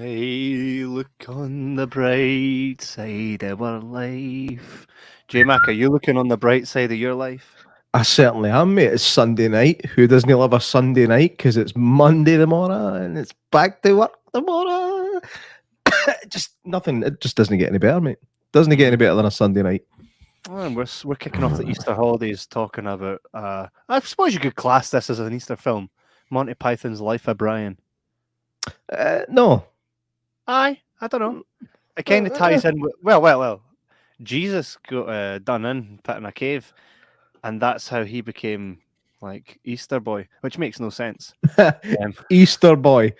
Hey, look on the bright side of our life. J-Mac, are you looking on the bright side of your life? I certainly am, mate. It's Sunday night. Who doesn't love a Sunday night? Because it's Monday tomorrow and it's back to work tomorrow. Just nothing. It just doesn't get any better, mate. Doesn't get any better than a Sunday night. And we're kicking off the Easter holidays talking about, I suppose you could class this as an Easter film, Monty Python's Life of Brian. No. I don't know. It kind of ties in with, well. Jesus got done in, put in a cave, and that's how he became like Easter boy, which makes no sense. Easter boy.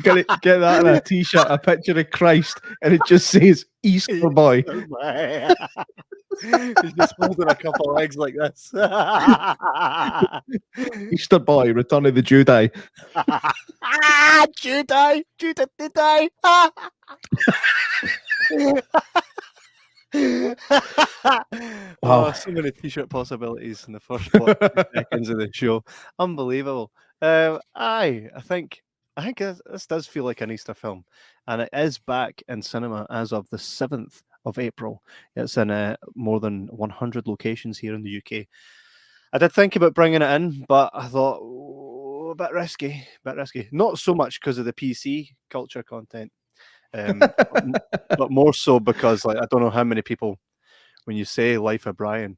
Get that in a t-shirt, a picture of Christ, and it just says Easter boy. He's just holding a couple of legs like this. Easter boy, Return of the Judea. Judah did die. Oh, so many t-shirt possibilities in the first 40 seconds of the show. Unbelievable. I think this does feel like an Easter film, and it is back in cinema as of the 7th of April. It's in more than 100 locations here in the UK. I did think about bringing it in, but I thought, a bit risky. Not so much because of the PC culture content, but more so because, like, I don't know how many people, when you say Life of Brian,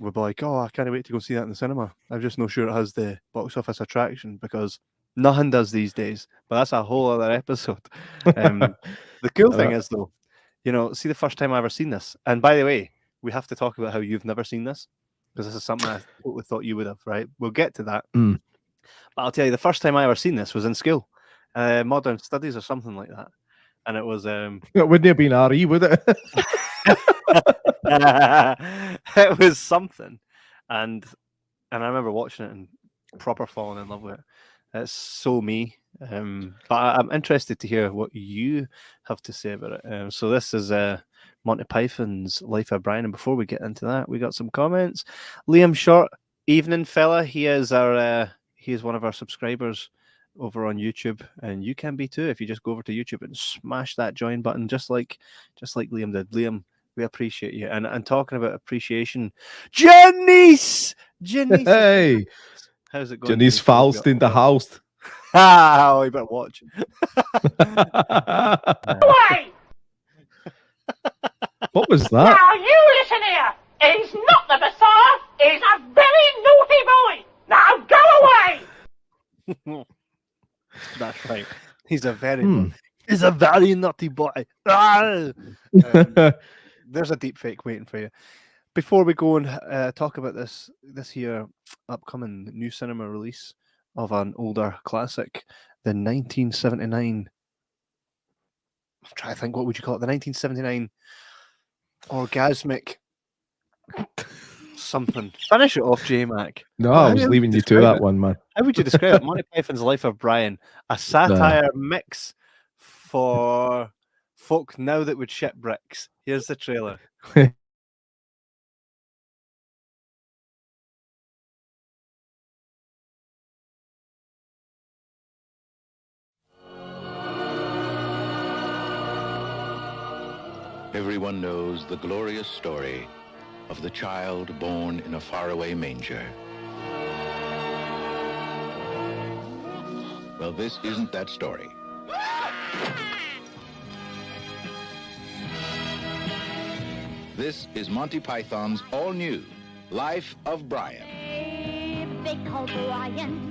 will be like, oh, I can't wait to go see that in the cinema. I'm just not sure it has the box office attraction, because nothing does these days. But that's a whole other episode. The cool thing is, though, see the first time I ever seen this. And by the way, we have to talk about how you've never seen this, because this is something I totally thought you would have, right? We'll get to that. But I'll tell you, the first time I ever seen this was in school, modern studies or something like that. And it was... it wouldn't have been RE, would it? It was something. And I remember watching it and proper falling in love with it. It's so me. But I'm interested to hear what you have to say about it. So this is Monty Python's Life of Brian. And before we get into that, we got some comments. Liam Short, evening fella. He is one of our subscribers over on YouTube, and you can be too if you just go over to YouTube and smash that join button, just like Liam did. Liam, we appreciate you. And talking about appreciation, Janice, hey, how's it going? Janice Faust in the house. Oh, you better watch. What was that? Now you listen here. He's not the Messiah. He's a very naughty boy. Now go away. That's right. He's a very naughty boy. There's a deep fake waiting for you. Before we go and talk about this here upcoming new cinema release of an older classic, the 1979. I'm trying to think, what would you call it? The 1979 orgasmic something. Finish it off, J-Mac. No, I was leaving you to that one, man. How would you describe it? Monty Python's Life of Brian, a satire mix for folk now that would ship bricks. Here's the trailer. Everyone knows the glorious story of the child born in a faraway manger. Well, this isn't that story. This is Monty Python's all-new Life of Brian. They call Brian.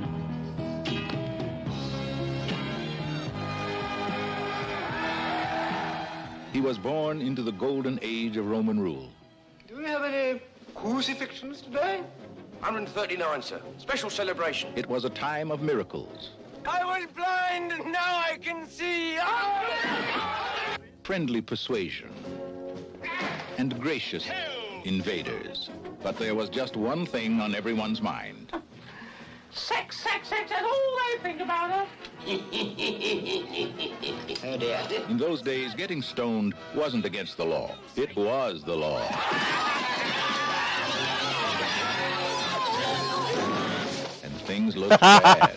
He was born into the golden age of Roman rule. Do we have any crucifixions today? 139, sir. Special celebration. It was a time of miracles. I was blind, and now I can see. Friendly persuasion and gracious invaders. But there was just one thing on everyone's mind. Sex, that's all they think about Oh, dear. In those days, getting stoned wasn't against the law. It was the law. And things things looked bad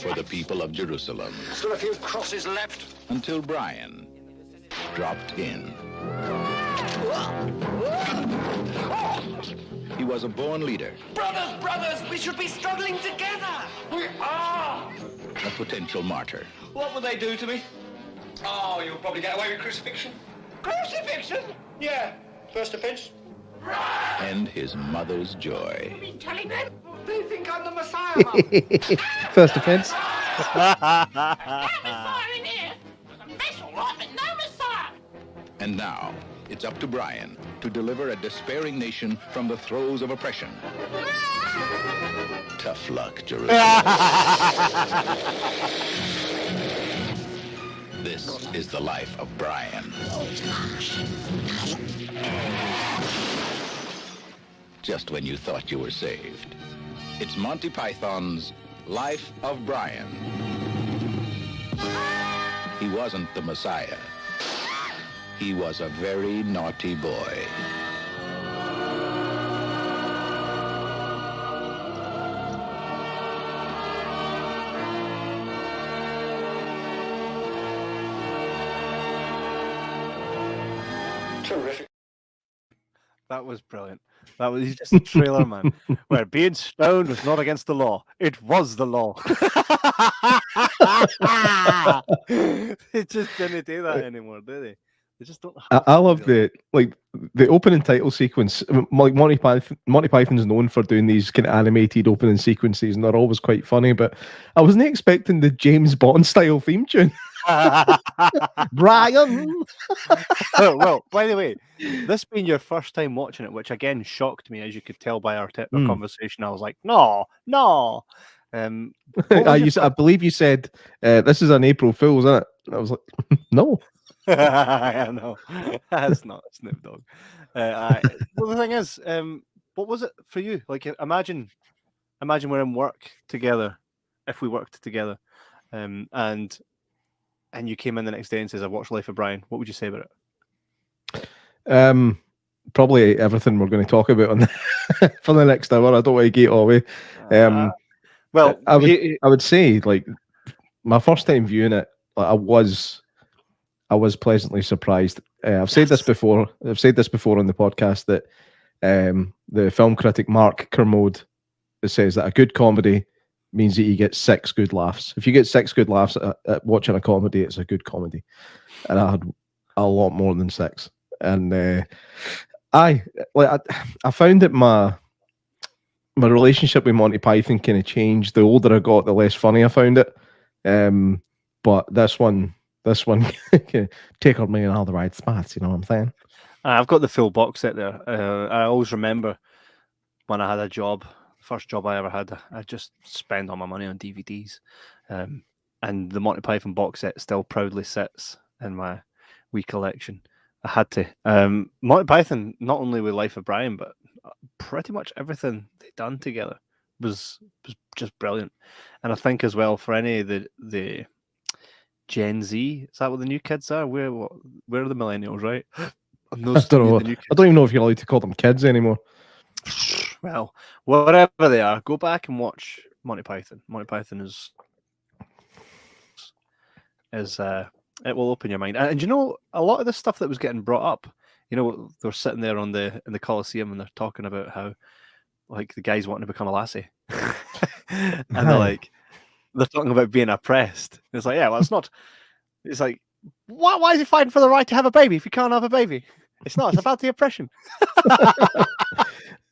for the people of Jerusalem. Still a few crosses left. Until Brian dropped in. He was a born leader, Brothers, we should be struggling together. We are. a potential martyr. What will they do to me? Oh, you'll probably get away with crucifixion. Crucifixion? Yeah. First offense. And his mother's joy. Been telling them? They think I'm the Messiah, Mum. First offence. Messiah in here. There's a mess all right, but no Messiah. And now, it's up to Brian to deliver a despairing nation from the throes of oppression. Tough luck, Jerusalem. This is the life of Brian. Just when you thought you were saved. It's Monty Python's Life of Brian. He wasn't the Messiah. He was a very naughty boy. Terrific. That was brilliant. That was he's just a trailer man. Where being stoned was not against the law. It was the law. They just didn't do that anymore, do they? They just don't have I to love do the opening title sequence. Like Monty Python's known for doing these kind of animated opening sequences, and they're always quite funny. But I wasn't expecting the James Bond style theme tune. Brian. Oh, well, by the way, this being your first time watching it, which again shocked me, as you could tell by our conversation, I was like, no. What was your I believe you said this is an April Fool's, isn't it? And I was like, no. I know. That's not Snoop Dogg. Well, the thing is, what was it for you? Like, imagine we're in work together, if we worked together, and you came in the next day and says, "I watched Life of Brian." What would you say about it? Probably everything we're going to talk about on for the next hour. I don't want to get all away. Well, I would say, like, my first time viewing it, like, I was pleasantly surprised. I've said this before. I've said this before on the podcast that the film critic Mark Kermode says that a good comedy means that you get 6 good laughs. If you get 6 good laughs at watching a comedy, it's a good comedy. And I had a lot more than 6. And I found that my relationship with Monty Python kind of changed. The older I got, the less funny I found it. But this one tickled me in all the right spots. You know what I'm saying? I've got the full box set there. I always remember when I had a job, first job I ever had, I just spent all my money on DVDs. And the Monty Python box set still proudly sits in my wee collection. I had to. Monty Python, not only with Life of Brian, but pretty much everything they done together was just brilliant. And I think as well, for any of the Gen Z, is that what the new kids are? Where are the millennials, right? And those I don't know. the new kids. I don't even know if you're allowed to call them kids anymore. Well, whatever they are, go back and watch Monty Python. Monty Python is it will open your mind. And you know, a lot of the stuff that was getting brought up, you know, they're sitting there in the Coliseum and they're talking about how, like, the guys wanting to become a lassie, and they're talking about being oppressed. It's like, yeah, well, it's not. It's like, why is he fighting for the right to have a baby if you can't have a baby? It's not. It's about the oppression.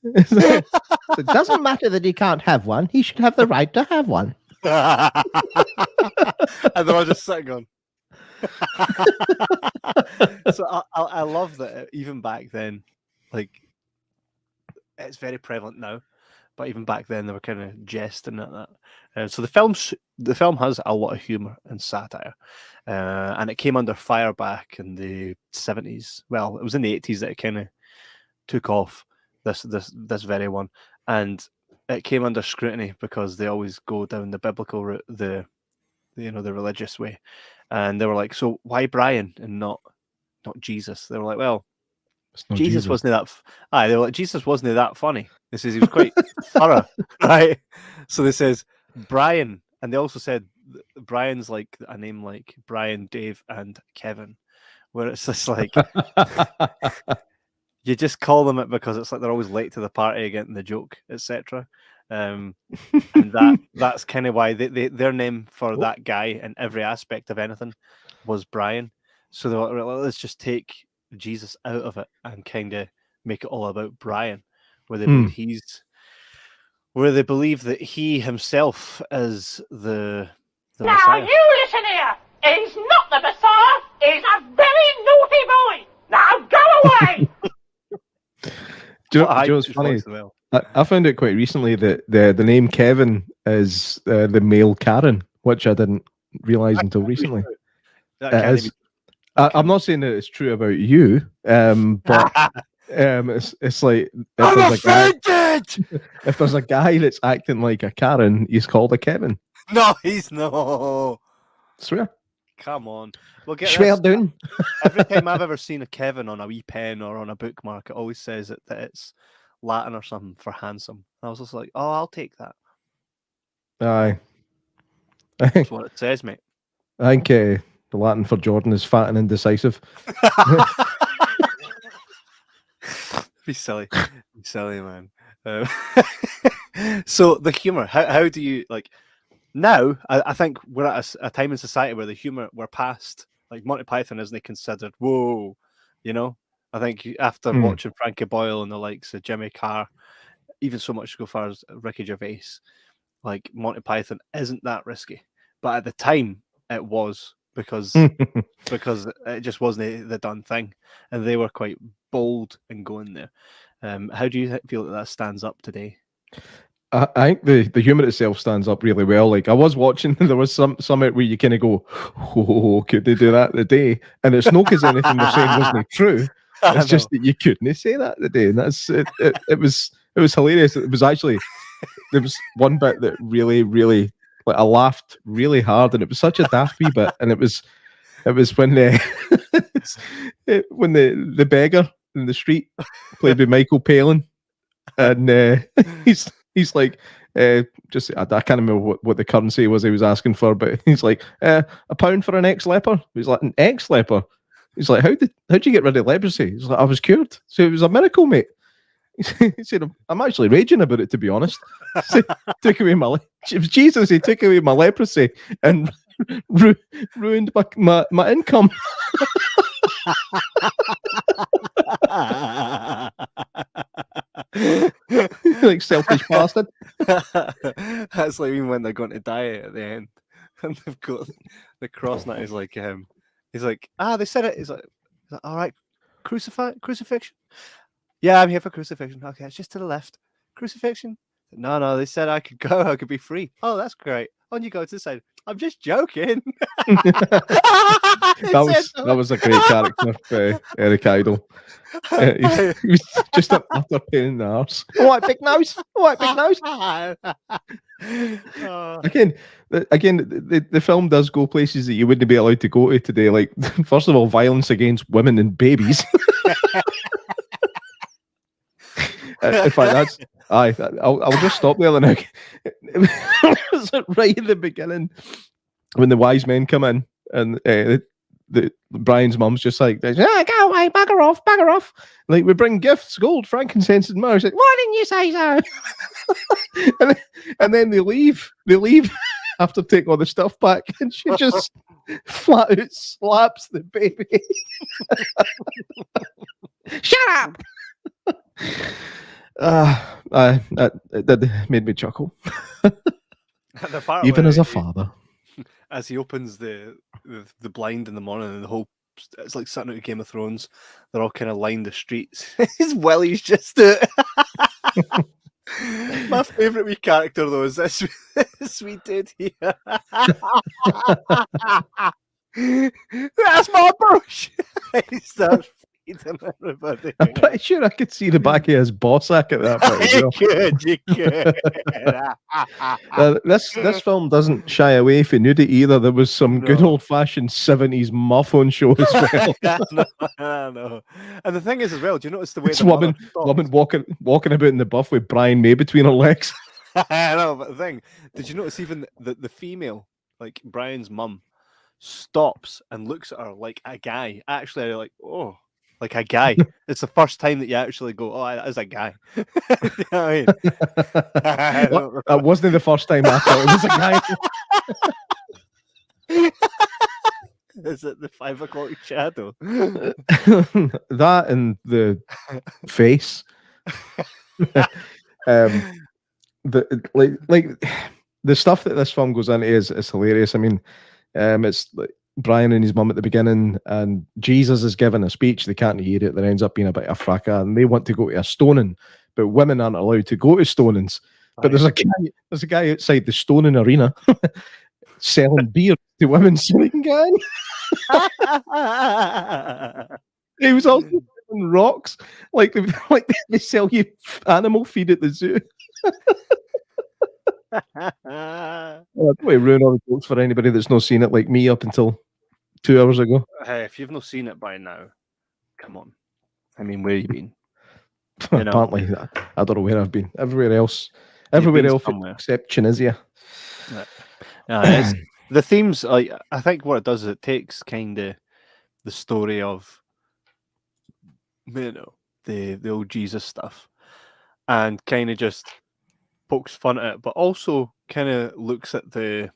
It doesn't matter that he can't have one. He should have the right to have one. And they're all just sitting on. So I love that even back then, like, it's very prevalent now, but even back then they were kind of jesting at that. So the film has a lot of humor and satire, and it came under fire back in the 70s. Well, it was in the 80s that it kind of took off. This very one, and it came under scrutiny because they always go down the biblical route, the religious way, and they were like, so why Brian and not Jesus? They were like, well, It's not Jesus wasn't that. They were like, Jesus wasn't that funny. They says he was quite thorough, right? So they says Brian, and they also said Brian's like a name like Brian, Dave, and Kevin, where it's just like you just call them it because it's like they're always late to the party, getting the joke, etc. And that's kind of why their name for that guy in every aspect of anything was Brian. So they were like, let's just take Jesus out of it and kind of make it all about Brian, where they believe that he himself is the Now Messiah. you listen here. He's not the Messiah. He's a very naughty boy. Now go away. Do you know what's funny? Well. I found out quite recently that the name Kevin is the male Karen, which I didn't realise until recently. I'm not saying that it's true about you, but it's like if there's a guy that's acting like a Karen, he's called a Kevin. No, he's no. Swear. Come on. Well, get Swear this. down. Every time I've ever seen a Kevin on a wee pen or on a bookmark, it always says that it's Latin or something for handsome. And I was just like, oh, I'll take that. Aye. That's what it says, mate. I think the Latin for Jordan is fat and indecisive. Be silly, man. So the humor, how do you like? Now I think we're at a time in society where the humor we're past. Like Monty Python isn't considered whoa, you know. I think after watching Frankie Boyle and the likes of Jimmy Carr, even so much to go far as Ricky Gervais, like Monty Python isn't that risky, but at the time it was because it just wasn't the done thing, and they were quite bold in going there. How do you feel that stands up today? I think the humour itself stands up really well. Like I was watching, there was some where you kind of go, "Oh, could they do that today?" And it's not because anything they're saying wasn't true. It's just that you couldn't say that today, and that's it. It was hilarious. It was actually there was one bit that really like I laughed really hard, and it was such a daft wee bit, and it was when when the beggar in the street played by Michael Palin, and he's like, just I can't remember what the currency was he was asking for, but he's like, £1 for an ex-leper. He's like, an ex-leper? He's like, how'd you get rid of leprosy? He's like, I was cured. So it was a miracle, mate. He said, I'm actually raging about it, to be honest. Took away it was Jesus. He took away my leprosy and ruined my income. Like selfish bastard. That's like even when they're going to die at the end, and they've got the cross. Now he's like, they said it. He's like, all right, crucifixion. Yeah, I'm here for crucifixion. Okay, it's just to the left. Crucifixion. No, they said I could go. I could be free. Oh, that's great. On you go to the side. I'm just joking. that was a great character, Eric Idle. He was just an utter pain in the arse. What big nose? Again, the film does go places that you wouldn't be allowed to go to today. Like, first of all, violence against women and babies. In fact, that's I'll just stop there now. Was it right at the beginning when the wise men come in and the Brian's mum's just like, go away, bugger off. Like, we bring gifts, gold, frankincense, and myrrh. She's like, why didn't you say so? and then they leave after taking all the stuff back, and she just flat out slaps the baby. Shut up. That made me chuckle. Even as a father. As he opens the blind in the morning, and the whole, it's like something out of Game of Thrones. They're all kind of lined the streets. His Willie's just my favourite wee character though is this wee dude here. That's my brush. He starts feeding everybody. I'm pretty sure I could see the back of his ball sack at that point as well. You could. This film doesn't shy away from nudity either. There was some good No. old-fashioned 70s muff on show as well. I know. And the thing is as well, do you notice the way This the mother woman stops? walking about in the buff with Brian May between her legs. I know, but the thing, did you notice even the female, like Brian's mum, stops and looks at her like a guy? Actually, like, oh, like a guy. It's the first time that you actually go, oh, that is a guy. You know what I mean? That wasn't the first time I thought it was a guy. Is it the 5 o'clock shadow? That and the face. The stuff that this film goes into is hilarious. I mean, it's like Brian and his mum at the beginning, and Jesus is giving a speech. They can't hear it. There ends up being a bit of fracas, and they want to go to a stoning, but women aren't allowed to go to stonings. But there's a guy outside the stoning arena selling beer to women, so they can get in. He was also selling rocks, like they sell you animal feed at the zoo. I don't want to ruin all the jokes for anybody that's not seen it, like me, up until 2 hours ago. Hey, if you've not seen it by now, come on. I mean, where you been? Apparently, I don't know where I've been. Everywhere else somewhere. except Tunisia. It's, the themes, like, I think what it does is it takes kind of the story of, the old Jesus stuff, and kind of just pokes fun at it, but also kind of looks at the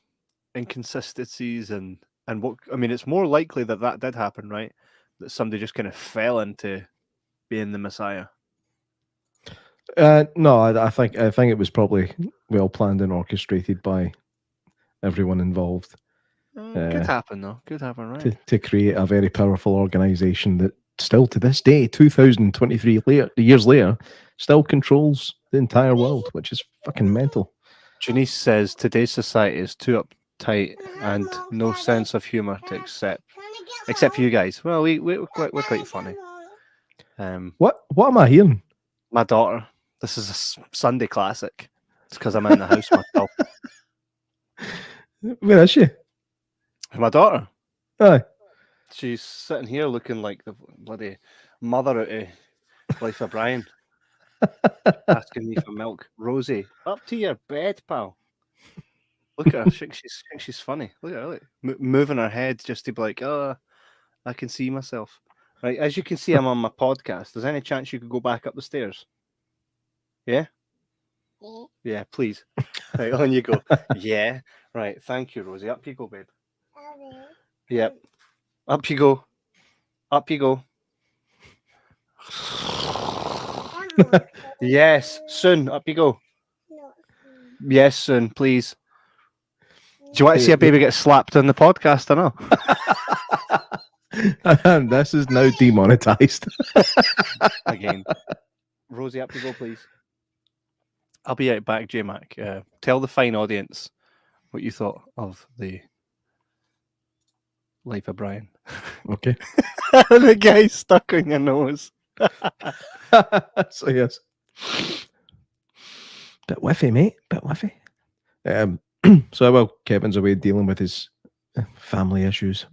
inconsistencies and what, I mean, it's more likely that did happen, right? That somebody just kind of fell into being the Messiah. No, I think it was probably well planned and orchestrated by everyone involved. Could happen though. Could happen, right? To create a very powerful organization that still to this day, 2023 years later, still controls the entire world, which is fucking mental. Janice says today's society is too uptight and no sense of humor to except for you guys. Well, we're quite funny. What am I hearing? My daughter. This is a Sunday classic. It's because I'm in the house myself. Where is she? My daughter. Aye. She's sitting here looking like the bloody mother out of Life of Brian. Asking me for milk. Rosie, up to your bed, pal. Look at her. I think she's funny. Look at her. Look. Moving her head just to be like, oh, I can see myself. Right. As you can see, I'm on my podcast. There's any chance you could go back up the stairs? Yeah? Yeah, please. Right, on you go. Yeah. Right. Thank you, Rosie. Up you go, babe. Yep. Up you go. Up you go. Yes, soon. Up you go. Yes, soon, please. Do you want to see a baby get slapped on the podcast or no? And this is now demonetized. Again. Rosie, up you go, please. I'll be right back, J-Mac. Tell the fine audience what you thought of the Life of Brian. Okay. The guy's stuck on your nose. So yes. Bit whiffy, mate. Bit whiffy. So while Kevin's away dealing with his family issues,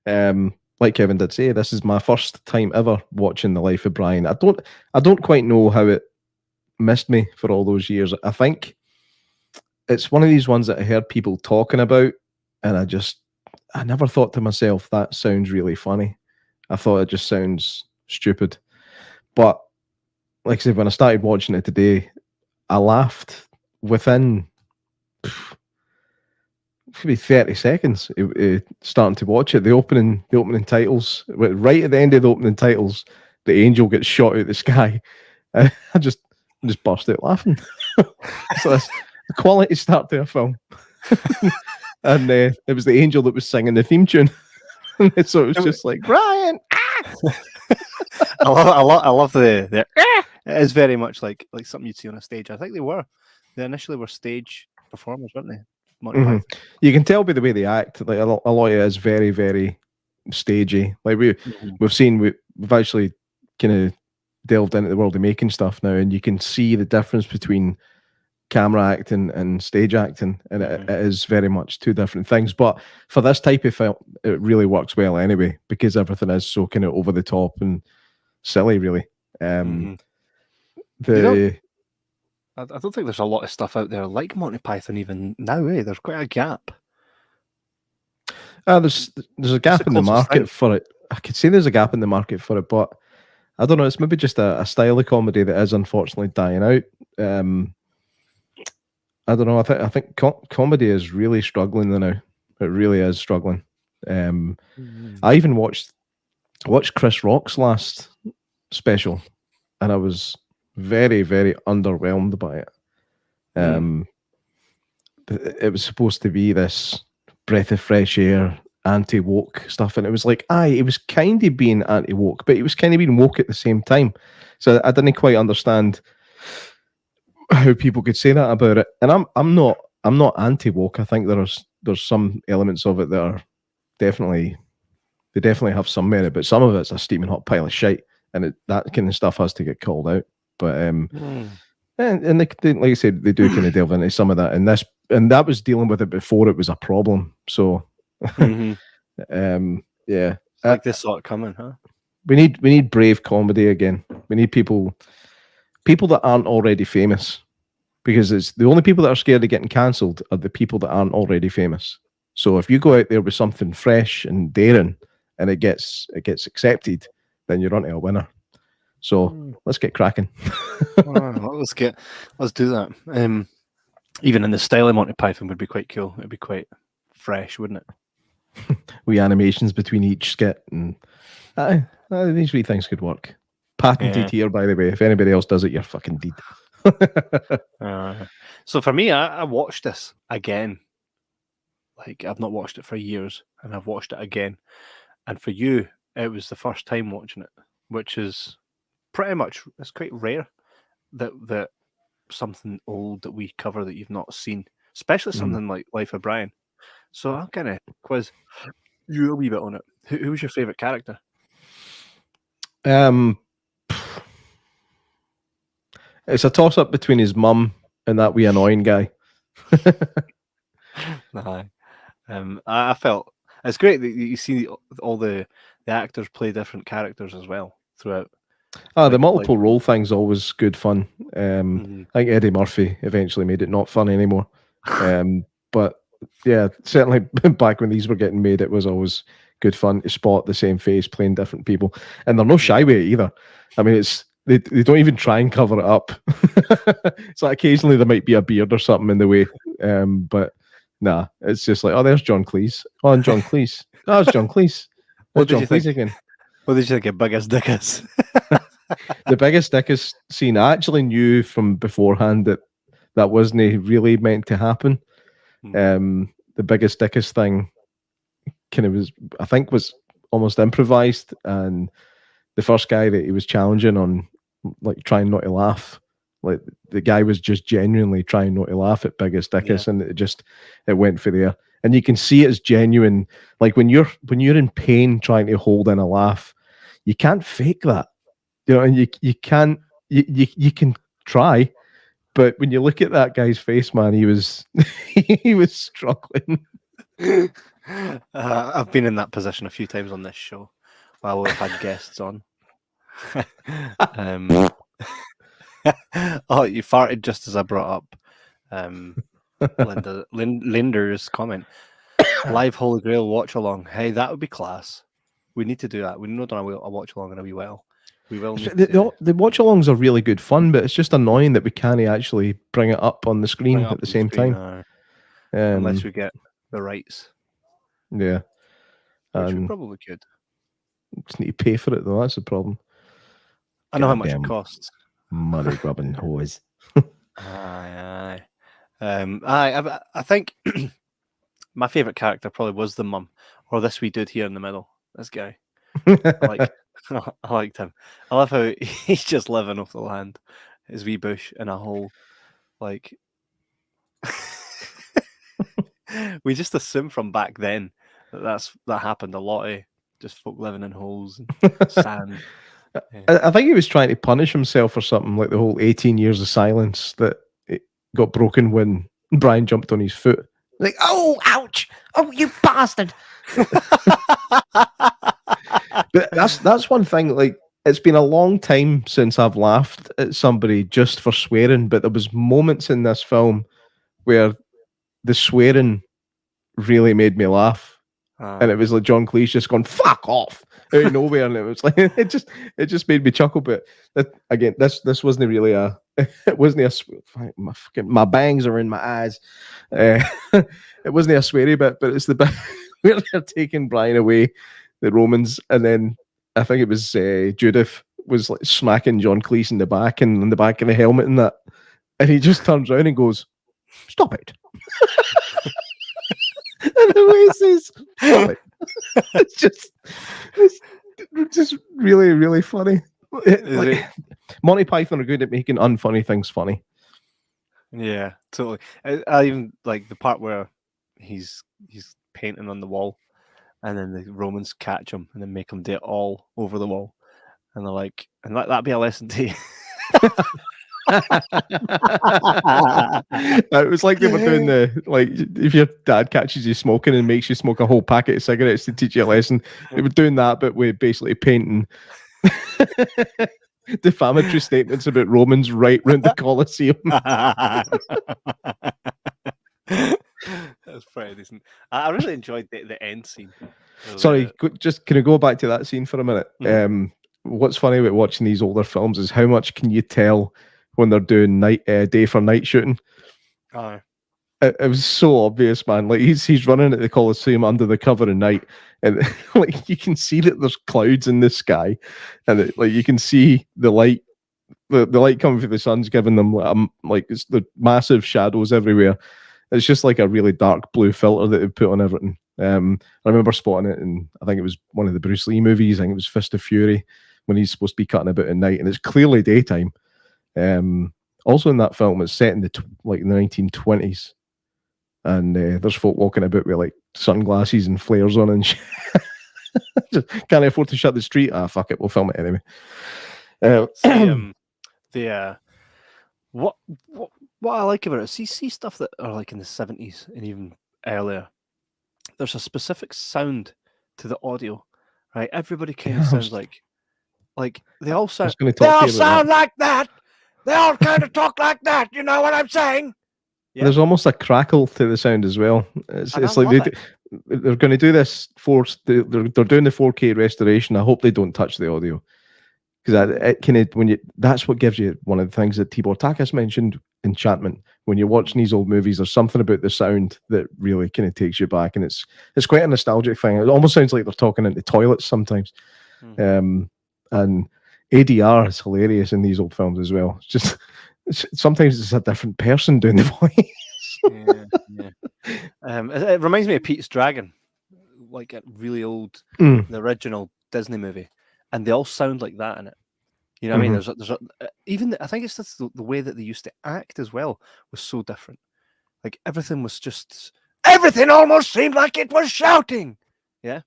like Kevin did say, this is my first time ever watching The Life of Brian. I don't quite know how it missed me for all those years. I think it's one of these ones that I heard people talking about, and I never thought to myself, that sounds really funny. I thought it just sounds stupid. But like I said, when I started watching it today, I laughed within maybe 30 seconds starting to watch it. The opening titles, right at the end of the opening titles, the angel gets shot out of the sky. I just burst out laughing. So that's the quality start to a film. And it was the angel that was singing the theme tune. So it was just like, Brian! I love the it is very much like something you'd see on a stage. I think they initially were stage performers, weren't they? Mm-hmm. You can tell by the way they act, like a lot of it is very, very stagey. Like Mhm. we've actually kind of delved into the world of making stuff now, and you can see the difference between camera acting and stage acting, and it is very much two different things. But for this type of film, it really works well anyway, because everything is so kind of over the top and silly, really. You The I don't think there's a lot of stuff out there like Monty Python even now. There's quite a gap. there's a gap the in the closest market thing? for it. I could say there's a gap in the market for it, but I don't know. It's maybe just a style of comedy that is unfortunately dying out. I don't know. I think comedy is really struggling now. It really is struggling. I even watched Chris Rock's last special, and I was very, very underwhelmed by it. It was supposed to be this breath of fresh air, anti-woke stuff, and it was like, it was kind of being anti-woke, but it was kind of being woke at the same time. So I didn't quite understand how people could say that about it. And I'm not anti-woke. I think there's some elements of it that are definitely have some merit, but some of it's a steaming hot pile of shite, and that kind of stuff has to get called out. But and they, like I said, they do kind of delve into some of that, and that was dealing with it before it was a problem. So yeah, Like this saw it coming, huh? we need brave comedy again. We need people that aren't already famous, because it's the only people that are scared of getting cancelled are the people that aren't already famous. So if you go out there with something fresh and daring and it gets accepted, then you're onto a winner. So let's get cracking. Let's do that. Even in the style of Monty Python would be quite cool. It'd be quite fresh, wouldn't it? We animations between each skit, and these wee things could work. Patented here, by the way. If anybody else does it, you're fucking dead. So for me, I watched this again. Like, I've not watched it for years, and I've watched it again. And for you, it was the first time watching it, which is pretty much, it's quite rare that something old that we cover that you've not seen, especially something like Life of Brian. So I'll kind of quiz you a wee bit on it. Who was your favourite character? It's a toss up between his mum and that wee annoying guy. I felt it's great that you see all the actors play different characters as well throughout. The multiple role thing's always good fun. I think Eddie Murphy eventually made it not fun anymore. But yeah, certainly back when these were getting made, it was always good fun to spot the same face playing different people, and they're no shy with it either. I mean, they don't even try and cover it up. So occasionally there might be a beard or something in the way, but nah, it's just like, there's John Cleese. Oh, and John Cleese. Oh, it's John Cleese. What did John you Cleese think? again. What did you think of Biggest Dickus? The Biggest Dickus scene, I actually knew from beforehand that wasn't really meant to happen. The Biggest Dickus thing kind of was almost improvised, and the first guy that he was challenging on, like, trying not to laugh, like, the guy was just genuinely trying not to laugh at Biggest Dickus, and it went for there. And you can see it's genuine. Like, when you're in pain trying to hold in a laugh, you can't fake that, and you can't. You can try, but when you look at that guy's face, man, he was he was struggling. I've been in that position a few times on this show while we've had guests on. Oh, you farted just as I brought up Linder's comment. Live Holy Grail watch along. Hey, that would be class. We need to do that. We've not done a watch along in a wee while. We will. The watch alongs are really good fun, but it's just annoying that we can't actually bring it up on the screen at the same time. Unless we get the rights. Yeah. Which we probably could. Just need to pay for it, though. That's the problem. I know how much it costs. Money grubbing hose. Aye. I think my favourite character probably was the mum, or this wee dude here in the middle. This guy. I liked him. I love how he's just living off the land, his wee bush in a hole. Like, we just assume from back then that happened a lot. just folk living in holes and sand. I think he was trying to punish himself for something, like the whole 18 years of silence that it got broken when Brian jumped on his foot. Like, oh, ouch! Oh, you bastard! But that's one thing. Like, it's been a long time since I've laughed at somebody just for swearing, but there was moments in this film where the swearing really made me laugh. And it was like John Cleese just going "fuck off" out of nowhere, and it was like it just made me chuckle. But again, this wasn't really it wasn't my bangs are in my eyes. It wasn't a sweary bit, but it's the bit where they're taking Brian away, the Romans, and then I think it was Judith was like smacking John Cleese in the back and in the back of the helmet and that, and he just turns around and goes, "Stop it." And the way he says, it's just really, really funny. Monty Python are good at making unfunny things funny. Yeah, totally. I even like the part where he's painting on the wall, and then the Romans catch him and then make him do it all over the wall, and they're like, and that'd be a lesson to you. It was like they were doing if your dad catches you smoking and makes you smoke a whole packet of cigarettes to teach you a lesson, they were doing that, but with basically painting defamatory statements about Romans right round the Colosseum. That's pretty decent. I really enjoyed the end scene. Sorry, just can I go back to that scene for a minute? What's funny about watching these older films is how much can you tell when they're doing day for night shooting. It was so obvious, man. Like he's running at the Colosseum under the cover of night, and like you can see that there's clouds in the sky, and like you can see the light, the light coming from the sun's giving them like it's the massive shadows everywhere. It's just like a really dark blue filter that they put on everything. I remember spotting it in, I think it was one of the Bruce Lee movies. I think it was Fist of Fury, when he's supposed to be cutting about at night, and it's clearly daytime. Also in that film, it's set in the 1920s, and there's folk walking about with like sunglasses and flares on and shit. Just can't afford to shut the street. Fuck it, we'll film it anyway. What I like about it, see stuff that are like in the 70s and even earlier. There's a specific sound to the audio, right? Everybody kind of sounds like they all sound. They all sound like that. They all kind of talk like that. You know what I'm saying? Yeah. There's almost a crackle to the sound as well. It's like they're going to do this they're doing the 4K restoration. I hope they don't touch the audio, because that's what gives you one of the things that Tibor Takas mentioned, enchantment. When you're watching these old movies, there's something about the sound that really kind of takes you back, and it's quite a nostalgic thing. It almost sounds like they're talking into toilets sometimes. And ADR is hilarious in these old films as well. Sometimes it's a different person doing the voice. It reminds me of Pete's Dragon, like a really old, the original Disney movie, and they all sound like that in it. You know what I mean? There's even I think it's just the way that they used to act as well was so different. Like everything almost seemed like it was shouting. Yeah,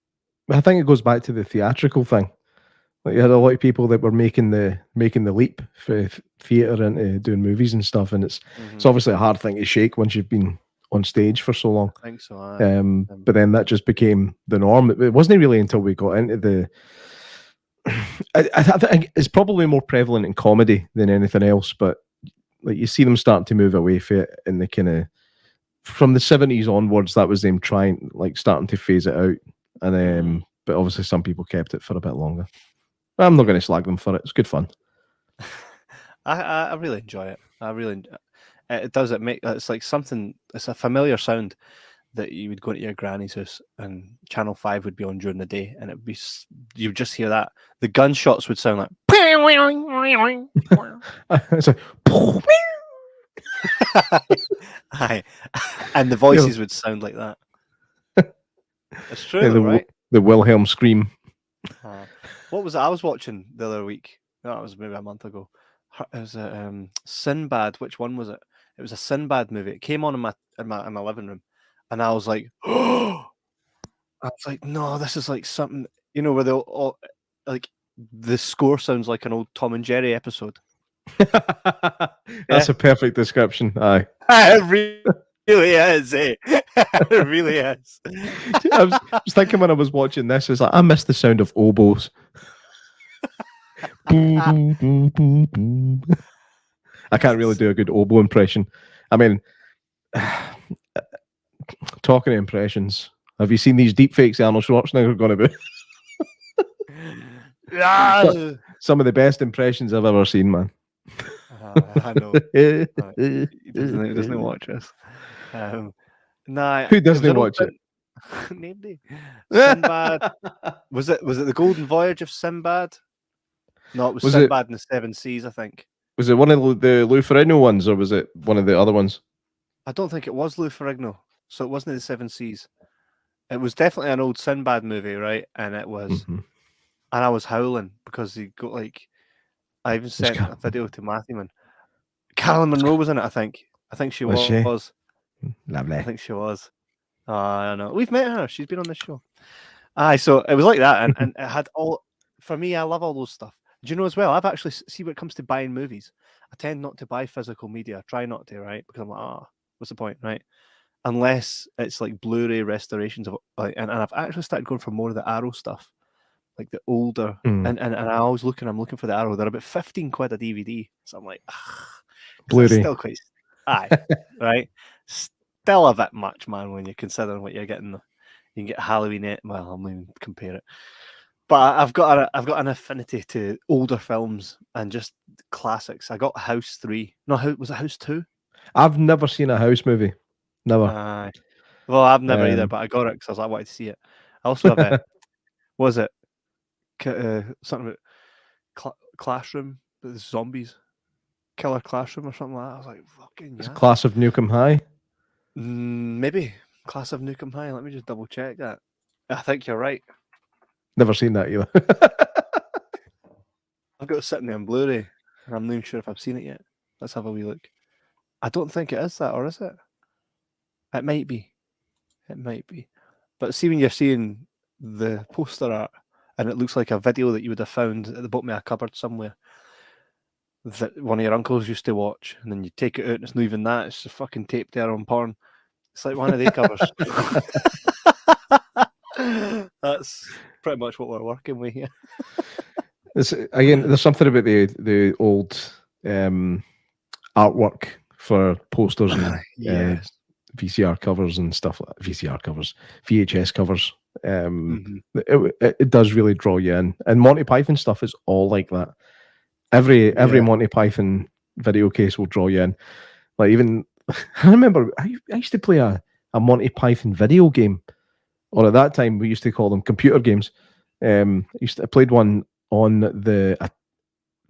I think it goes back to the theatrical thing. Like you had a lot of people that were making the leap for theatre into doing movies and stuff, and it's obviously a hard thing to shake once you've been on stage for so long. I think so. But then that just became the norm. It wasn't really until we got into the. I think it's probably more prevalent in comedy than anything else, but like you see them starting to move away from it in the kind of from the 70s onwards. That was them starting to phase it out, and but obviously some people kept it for a bit longer. I'm not going to slag them for it. It's good fun. I really enjoy it. It does. It's like something. It's a familiar sound that you would go to your granny's house and Channel 5 would be on during the day, and it'd be you just hear that. The gunshots would sound like it's like Aye. And the voices would sound like that. It's true, right? The Wilhelm scream. What was it I was watching the other week? No, it was maybe a month ago. It was a Sinbad. Which one was it? It was a Sinbad movie. It came on in my living room, and I was like, oh! I was like, no, this is like something. You know, where they'll all, like the score sounds like an old Tom and Jerry episode. That's a perfect description. Aye. It really is, eh? It really is. I was thinking when I was watching this, it's like I miss the sound of oboes. Boo, boo, boo, boo, boo. I can't really do a good oboe impression. I mean, talking of impressions, have you seen these deep fakes Arnold Schwarzenegger are going to be? Some of the best impressions I've ever seen, man. I know. He doesn't watch us. Nah, Who doesn't watch it? Nobody. Sinbad. Was it the Golden Voyage of Sinbad? No, it was Sinbad in the Seven Seas, I think. Was it one of the Lou Ferrigno ones, or was it one of the other ones? I don't think it was Lou Ferrigno, so it wasn't the Seven Seas. It was definitely an old Sinbad movie, right? And it was, and I was howling because he got like, I even sent a video to Matthew, and Carolyn Monroe was in it. I think she was. She? Lovely. I think she was. I don't know. We've met her. She's been on this show. Aye, so it was like that, and it had all. For me, I love all those stuff. Do you know as well? I've actually see when it comes to buying movies, I tend not to buy physical media. I try not to, right? Because I'm like, what's the point, right? Unless it's like Blu-ray restorations of like, and I've actually started going for more of the Arrow stuff, like the older, and I always I'm looking for the Arrow. They're about 15 quid a DVD, so I'm like, Blu-ray, still quite, right? Still a bit much, man, when you're considering what you're getting. You can get Halloween. Well, I'm not even compare it. But I've got an affinity to older films and just classics. I got House 3. No, was it House 2? I've never seen a House movie. Never. Well, I've never either, but I got it because I was like, I wanted to see it. I also have was it something about Classroom, the zombies, Killer Classroom or something like that. I was like, fucking yeah. Class of Nukem High? Maybe. Class of Nukem High. Let me just double check that. I think you're right. Never seen that either. I've got it sitting there on Blu-ray, and I'm not even sure if I've seen it yet. Let's have a wee look. I don't think it is that, or is it? It might be. It might be. But see when you're seeing the poster art, and it looks like a video that you would have found at the bottom of a cupboard somewhere that one of your uncles used to watch, and then you take it out and it's not even that, it's just fucking taped there on porn. It's like one of their covers. That's pretty much what we're working with here. Again, there's something about the old artwork for posters and VCR covers and stuff like that. VHS covers. It does really draw you in. And Monty Python stuff is all like that. Every Monty Python video case will draw you in. Like even I remember I used to play a Monty Python video game. Or at that time we used to call them computer games. I played one on the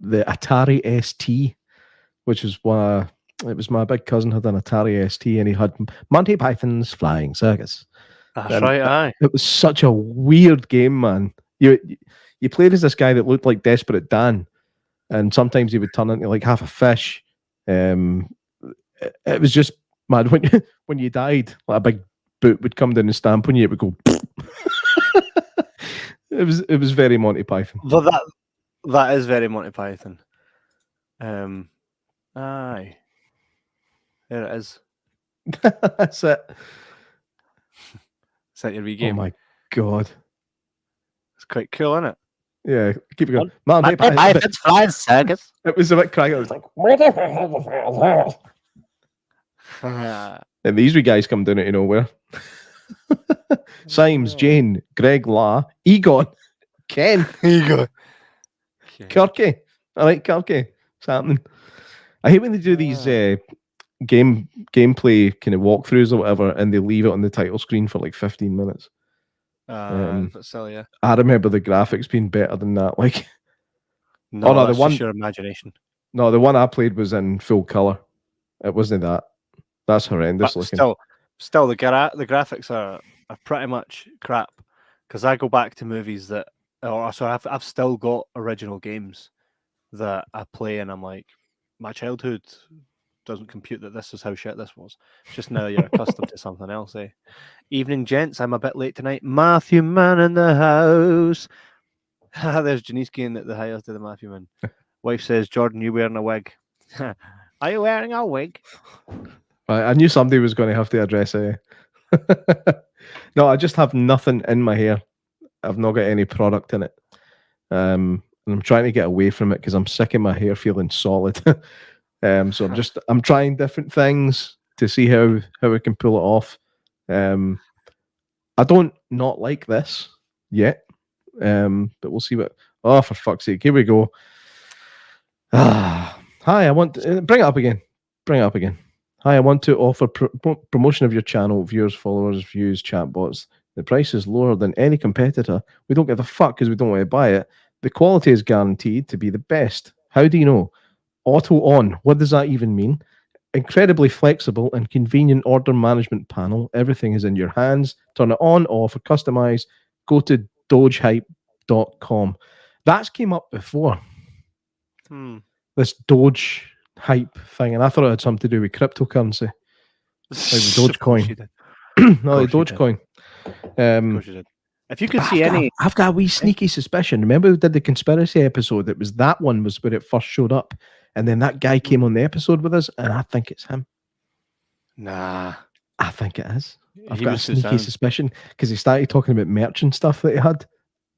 Atari ST, which is why it was my big cousin had an Atari ST and he had Monty Python's Flying Circus. That's right, aye. It was such a weird game, man. You played as this guy that looked like Desperate Dan, and sometimes he would turn into like half a fish. It was just mad. When you died, like a big boot would come down and stamp on you, it would go. It was very Monty Python. Well, that is very Monty Python. Aye. There it is. That's it. Is that your wee game? Oh my god. It's quite cool, isn't it? Yeah, keep it going. Monty Python's Flying Circus. It was a bit cracking. It was like and these wee guys come down out of nowhere. Symes, Jane, Greg La, Egon, Ken, Kirky. I like Kirky. What's happening? I hate when they do these gameplay kind of walkthroughs or whatever, and they leave it on the title screen for like 15 minutes. But still, yeah. I remember the graphics being better than that. Like, no, that's just your imagination. No, the one I played was in full color. It wasn't that. That's horrendous looking. Still, the graphics are pretty much crap. Because I go back to movies that, I've still got original games that I play, and I'm like, my childhood doesn't compute that this is how shit this was. Just now you're accustomed to something else, eh? Evening, gents. I'm a bit late tonight. Matthew Man in the house. There's Janiski in the highest of the Matthew Man. Wife says, Jordan, you wearing a wig? Are you wearing a wig? I knew somebody was going to have to address it. No, I just have nothing in my hair. I've not got any product in it. And I'm trying to get away from it because I'm sick of my hair feeling solid. So I'm trying different things to see how I can pull it off. I don't not like this yet. But we'll see what. Oh, for fuck's sake! Here we go. Hi, I want to, bring it up again. Hi, I want to offer promotion of your channel, viewers, followers, views, chatbots. The price is lower than any competitor. We don't give a fuck because we don't want to buy it. The quality is guaranteed to be the best. How do you know? Auto on. What does that even mean? Incredibly flexible and convenient order management panel. Everything is in your hands. Turn it on, off, or customize. Go to dogehype.com. That's came up before. This Doge hype thing, and I thought it had something to do with cryptocurrency. Like the Dogecoin. No, the Dogecoin. Of course you did. If you could see any... I've got a wee sneaky suspicion. Remember we did the conspiracy episode? It was that one was where it first showed up. And then that guy came on the episode with us, and I think it's him. Nah. I think it is. I've got a sneaky suspicion because he started talking about merch and stuff that he had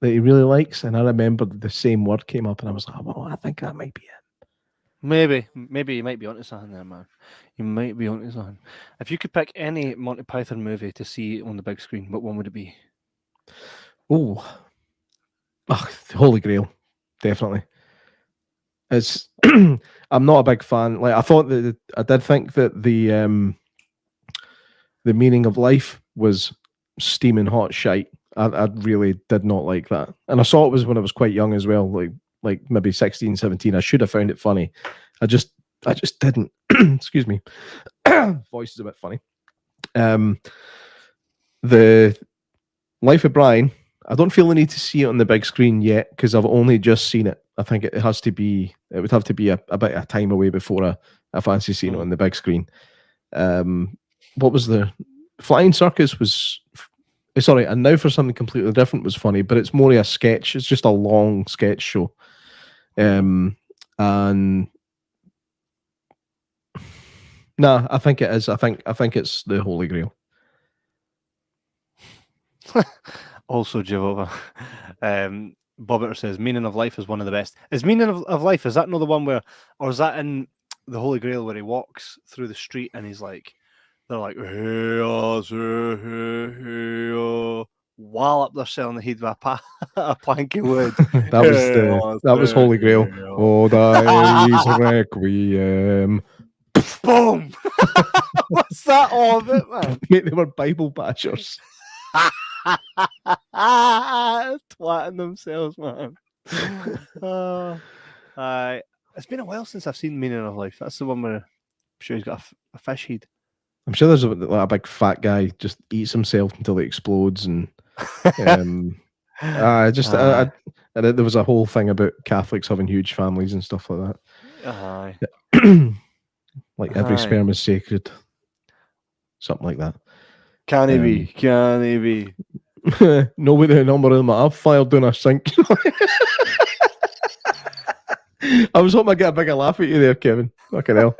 that he really likes. And I remembered the same word came up, and I was like, well, I think that might be it. Maybe you might be onto something there, man. You might be onto something. If you could pick any Monty Python movie to see on the big screen, what one would it be? The Holy Grail, definitely. It's I'm not a big fan. Like I thought that I did think that the meaning of life was steaming hot shite. I really did not like that, and I saw it was when I was quite young as well, like maybe 16, 17. I should have found it funny. I just didn't. Excuse me. Voice is a bit funny. The Life of Brian, I don't feel the need to see it on the big screen yet because I've only just seen it. I think it would have to be a bit of time away before I fancy seeing it on the big screen. What was the Flying Circus was sorry, and Now for Something Completely Different was funny, but it's more a sketch. It's just a long sketch show. And nah, I think it is. I think it's the Holy Grail. Also, Jehovah. Bobbiter says, Meaning of Life is one of the best. Is Meaning of Life, is that not the one where, or is that in the Holy Grail where he walks through the street and he's like, they're like, while up there selling the head with a plank of wood. that was Holy Grail. Oh, dies requiem. Boom! What's that all of it, man? Mate, they were Bible bashers. Twatting themselves, man. It's been a while since I've seen Meaning of Life. That's the one where I'm sure he's got a fish head. I'm sure there's a big fat guy just eats himself until he explodes, and there was a whole thing about Catholics having huge families and stuff like that. Like every sperm is sacred, something like that. Can he be? Can he be? No way the number of them I've filed down a sink. I was hoping I'd get a bigger laugh at you there, Kevin. Fucking hell.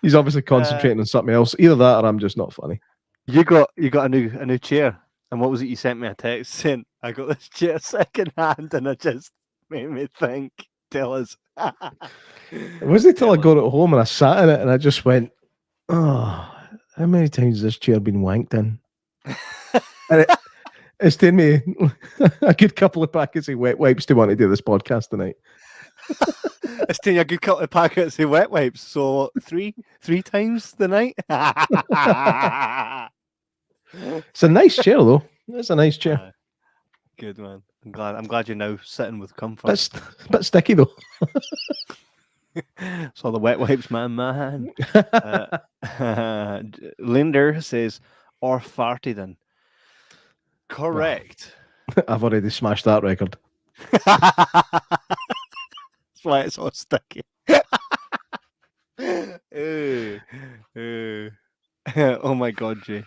He's obviously concentrating on something else. Either that or I'm just not funny. You got a new chair. And what was it you sent me a text saying? I got this chair second hand and it just made me think. Tell us. It wasn't until I got it home and I sat in it and I just went, oh, how many times has this chair been wanked in? And it's taken me a good couple of packets of wet wipes to want to do this podcast tonight. It's taking a good couple of packets of wet wipes. So three times the night. It's a nice chair, though. It's a nice chair. Good, man. I'm glad you're now sitting with comfort. It's a bit sticky, though. So the wet wipes, man. Linder says, or farty then. Correct. I've already smashed that record. That's why it's all sticky. Oh my god, Jay.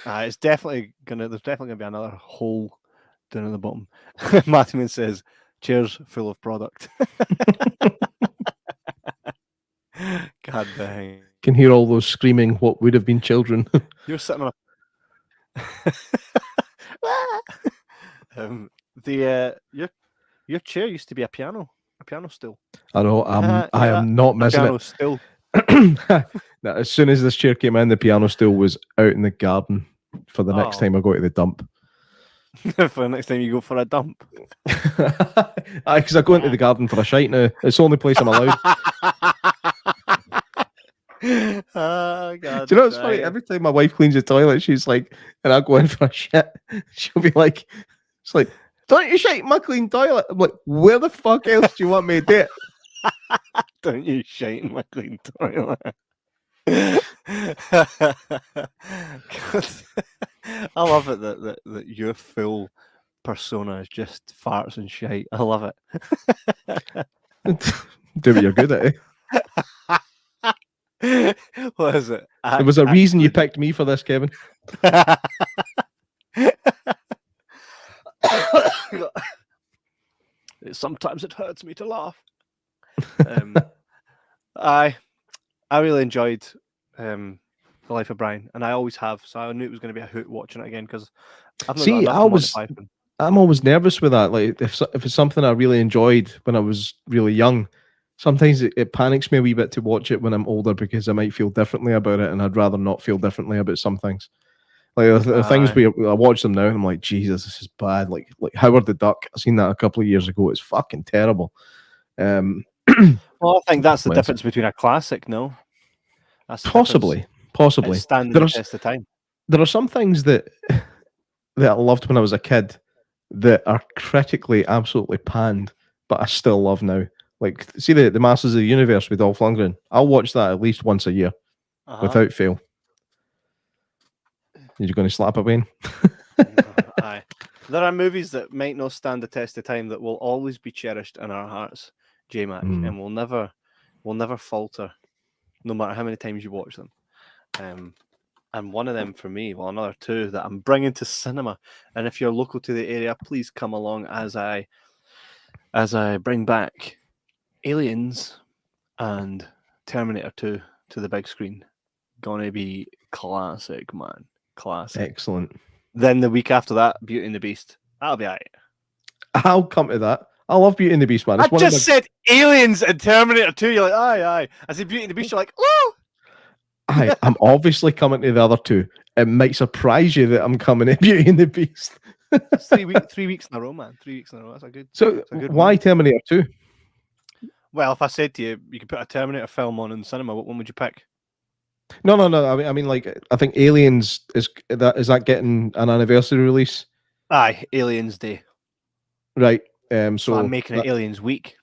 It's definitely there's definitely gonna be another hole down at the bottom. Matthew says, chairs full of product. God dang. Can hear all those screaming what would have been children. You're sitting on your chair used to be a piano stool. I know, I am not missing piano it. stool. Now, as soon as this chair came in, the piano stool was out in the garden for the next Oh. time I go to the dump. For the next time you go for a dump. Because I go into the garden for a shite now. It's the only place I'm allowed. Oh, God. Do you know what's funny? Every time my wife cleans the toilet, she's like, and I go in for a shit, she'll be like, it's like, don't you shite in my clean toilet? I'm like, where the fuck else do you want me to do it? Don't you shite in my clean toilet. I love it that your full persona is just farts and shite. I love it. Do what you're good at, eh? What is it? There was a reason you picked me for this, Kevin. Sometimes it hurts me to laugh. I really enjoyed The Life of Brian, and I always have. So I knew it was going to be a hoot watching it again because I've not got enough Monty Python. I'm always nervous with that. Like if it's something I really enjoyed when I was really young, sometimes it panics me a wee bit to watch it when I'm older because I might feel differently about it, and I'd rather not feel differently about some things. Like the things I watch them now, and I'm like, Jesus, this is bad. Like Howard the Duck. I seen that a couple of years ago. It's fucking terrible. Well, I think that's the difference between a classic. No, that's possibly. It's standing the test of time. There are some things that I loved when I was a kid that are critically absolutely panned, but I still love now. Like, see the Masters of the Universe with Dolph Lundgren. I'll watch that at least once a year, without fail. You're going to slap it, Wayne? Aye. There are movies that might not stand the test of time that will always be cherished in our hearts, J-Mac, and will never falter, no matter how many times you watch them. And one of them for me, well, another two that I'm bringing to cinema. And if you're local to the area, please come along as I bring back Aliens and Terminator 2 to the big screen. Gonna be classic, man. Classic. Excellent. Then the week after that, Beauty and the Beast. That'll be alright. I'll come to that. I love Beauty and the Beast, man. I just said Aliens and Terminator 2. You're like, aye. I said Beauty and the Beast. You're like, oh. I'm obviously coming to the other two. It might surprise you that I'm coming to Beauty and the Beast. It's 3 weeks in a row, man. 3 weeks in a row. That's a good. So a good why Terminator 2? Well, if I said to you, you could put a Terminator film on in cinema, what one would you pick? No. I mean, like, I think Aliens is that getting an anniversary release? Aye, Aliens Day. Right. So I'm making it Aliens Week.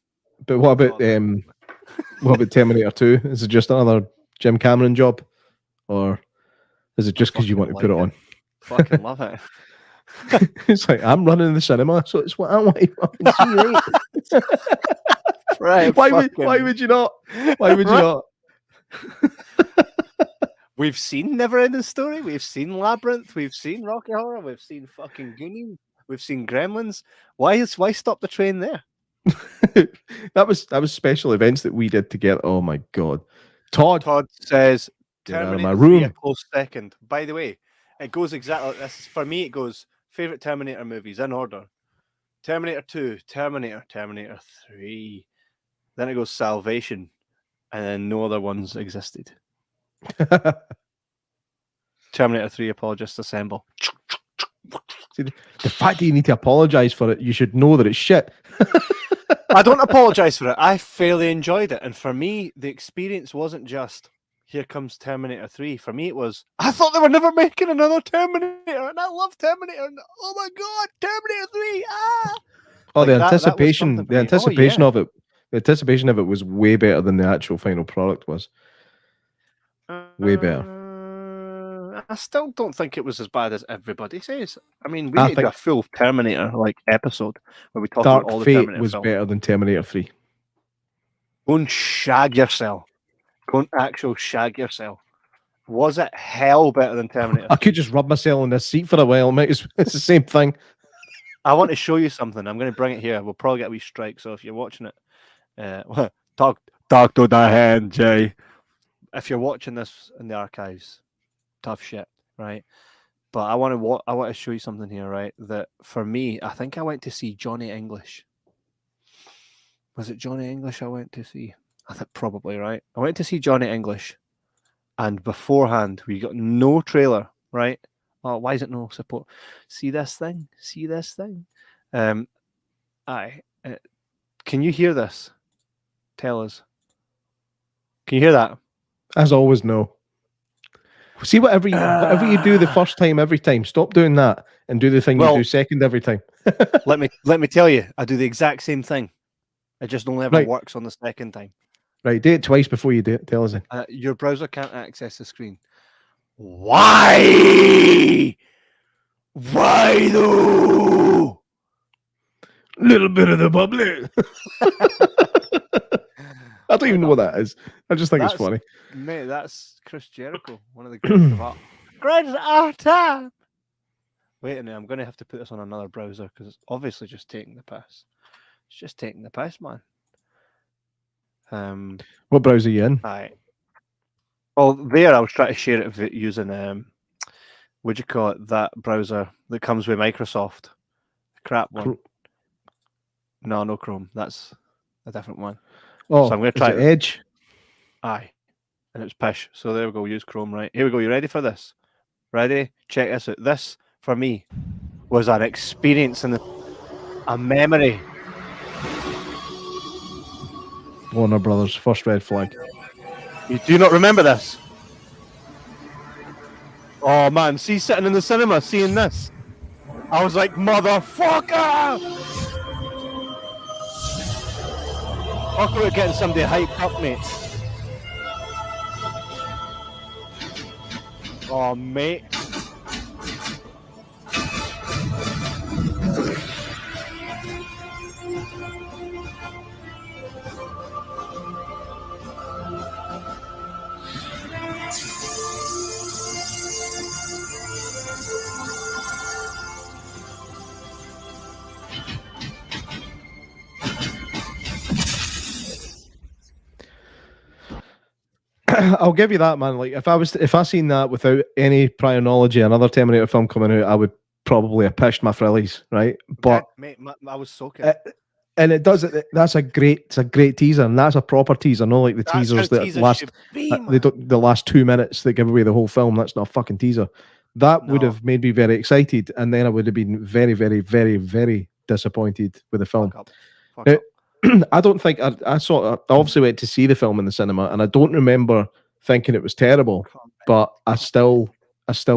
But what about Terminator 2? Is it just another Jim Cameron job, or is it just because you want to put it on? Fucking love it. It's like, I'm running the cinema, so it's what I want to fucking see, right? Why would you not? Why would you not? We've seen Neverending Story, we've seen Labyrinth, we've seen Rocky Horror, we've seen fucking Goonies, we've seen Gremlins. Why stop the train there? that was special events that we did together. Oh my god. Todd says Terminator 3 a close second. By the way, it goes exactly like this. For me, it goes favorite Terminator movies in order: Terminator 2, Terminator 3. Then it goes Salvation, and then no other ones existed. Terminator 3, apologists assemble. See, the fact that you need to apologize for it, you should know that it's shit. I don't apologize for it. I fairly enjoyed it. And for me, the experience wasn't just, here comes Terminator 3. For me, it was, I thought they were never making another Terminator. And I love Terminator. And, oh my God, Terminator 3. Ah! Oh, like the anticipation of it. The anticipation of it was way better than the actual final product was. Way better. I still don't think it was as bad as everybody says. I mean, we need a full Terminator episode where we talk about all the Terminator was films. better than Terminator 3. Go and shag yourself. Go and actual shag yourself. Was it hell better than Terminator? I could just rub myself on this seat for a while, mate. It's the same thing. I want to show you something. I'm going to bring it here. We'll probably get a wee strike. So if you're watching it, talk to the hand, Jay. If you're watching this in the archives, tough shit, right? But I want to show you something here, right? That for me, I think I went to see Johnny English. Was it Johnny English I went to see? I think probably, right? I went to see Johnny English, and beforehand we got no trailer, right? Oh, why is it no support? See this thing? See this thing? Can you hear this? Tell us. Can you hear that? As always, no. See, whatever you do the first time, every time, stop doing that and do the thing you do second every time. let me tell you, I do the exact same thing. It just only ever works on the second time. Right, do it twice before you do it. Tell us then. Your browser can't access the screen. Why? Why though? Little bit of the bubbly. I don't even know what that is. I just think it's funny. Mate, that's Chris Jericho, one of the greatest of all. Greatest of all time. Wait a minute, I'm going to have to put this on another browser because it's obviously just taking the piss. It's just taking the piss, man. What browser are you in? Well, there I was trying to share it using what do you call it? That browser that comes with Microsoft. The crap one. No Chrome. That's a different one. Oh, so I'm going to try Edge. Aye, and it's pish. So there we go. Use Chrome, right? Here we go. You ready for this? Ready? Check this out. This for me was an experience and a memory. Warner Brothers, first red flag. You do not remember this? Oh man, see, sitting in the cinema, seeing this, I was like, motherfucker! Talk about getting somebody hyped up, mate. Oh, mate. I'll give you that, man. Like if I seen that without any prior knowledge of another Terminator film coming out, I would probably have pished my frillies, right? But mate, I was soaking. And it does. It's a great teaser, and that's a proper teaser, not like the teasers that last the last 2 minutes that give away the whole film. That's not a fucking teaser. That would have made me very excited, and then I would have been very, very, very, very disappointed with the film. Fuck up. I don't think I obviously went to see the film in the cinema, and I don't remember thinking it was terrible, but I still